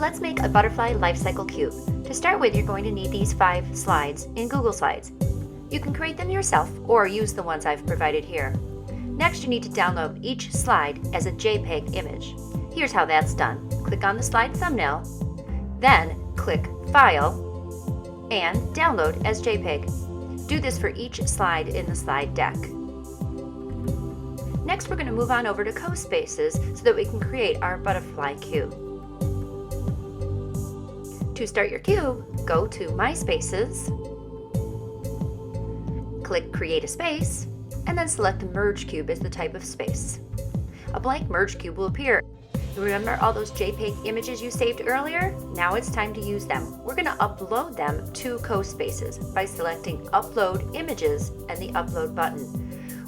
let's make a butterfly life cycle cube. To start with, you're going to need these 5 slides in Google Slides. You can create them yourself or use the ones I've provided here. Next, you need to download each slide as a JPEG image. Here's how that's done. Click on the slide thumbnail, then click File, and Download as JPEG. Do this for each slide in the slide deck. Next, we're going to move on over to CoSpaces so that we can create our butterfly cube. To start your cube, go to My Spaces, click Create a Space, and then select the Merge Cube as the type of space. A blank Merge Cube will appear. Remember all those JPEG images you saved earlier? Now it's time to use them. We're going to upload them to CoSpaces by selecting Upload Images and the Upload button.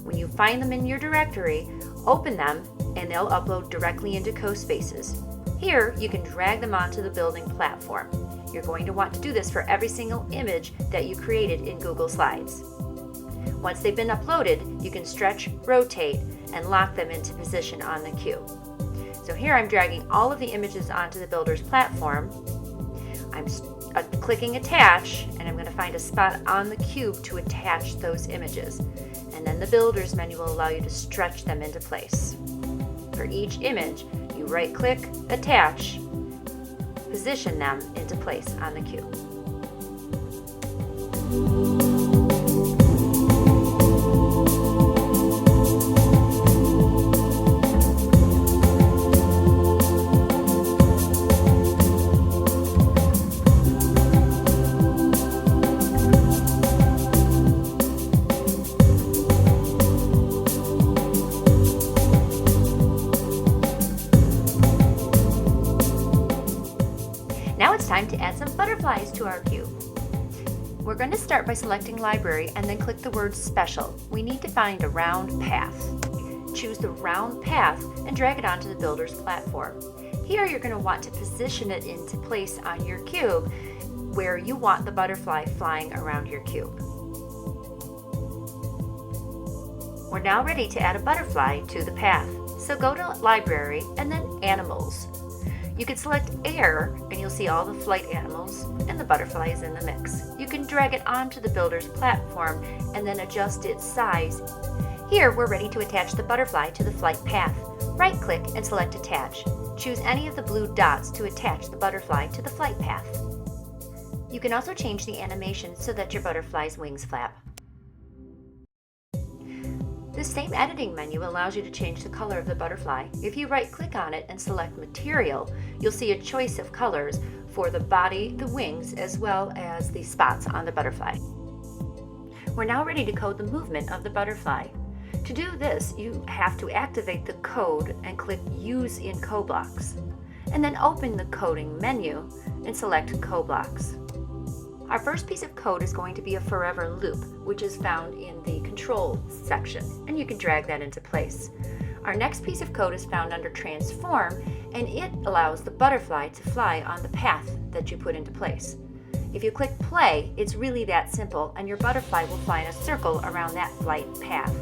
When you find them in your directory, open them and they'll upload directly into CoSpaces. Here, you can drag them onto the building platform. You're going to want to do this for every single image that you created in Google Slides. Once they've been uploaded, you can stretch, rotate, and lock them into position on the cube. So here I'm dragging all of the images onto the builder's platform. I'm clicking Attach, and I'm going to find a spot on the cube to attach those images. And then the builder's menu will allow you to stretch them into place. For each image, you right-click, Attach, position them into place on the cube. Now it's time to add some butterflies to our cube. We're going to start by selecting Library and then click the word Special. We need to find a round path. Choose the round path and drag it onto the builder's platform. Here you're going to want to position it into place on your cube where you want the butterfly flying around your cube. We're now ready to add a butterfly to the path. So go to Library and then Animals. You can select Air and you'll see all the flight animals and the butterflies in the mix. You can drag it onto the builder's platform and then adjust its size. Here we're ready to attach the butterfly to the flight path. Right-click and select Attach. Choose any of the blue dots to attach the butterfly to the flight path. You can also change the animation so that your butterfly's wings flap. This same editing menu allows you to change the color of the butterfly. If you right-click on it and select Material, you'll see a choice of colors for the body, the wings, as well as the spots on the butterfly. We're now ready to code the movement of the butterfly. To do this, you have to activate the code and click Use in CoBlocks, and then open the coding menu and select CoBlocks. Our first piece of code is going to be a forever loop, which is found in the control section, and you can drag that into place. Our next piece of code is found under Transform, and it allows the butterfly to fly on the path that you put into place. If you click play, it's really that simple, and your butterfly will fly in a circle around that flight path.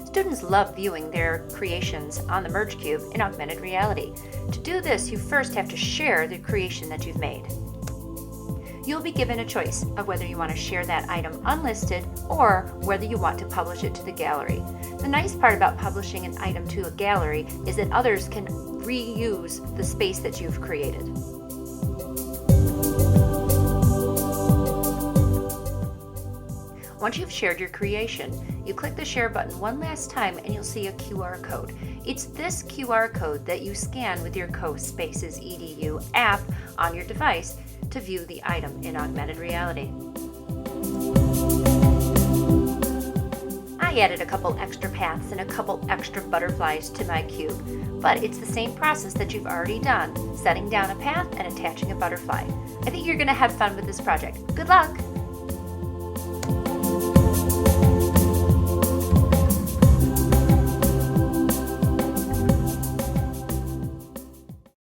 Students love viewing their creations on the Merge Cube in augmented reality. To do this, you first have to share the creation that you've made. You'll be given a choice of whether you want to share that item unlisted or whether you want to publish it to the gallery. The nice part about publishing an item to a gallery is that others can reuse the space that you've created. Once you've shared your creation, you click the Share button one last time and you'll see a QR code. It's this QR code that you scan with your CoSpaces EDU app on your device to view the item in augmented reality. I added a couple extra paths and a couple extra butterflies to my cube, but it's the same process that you've already done, setting down a path and attaching a butterfly. I think you're going to have fun with this project. Good luck!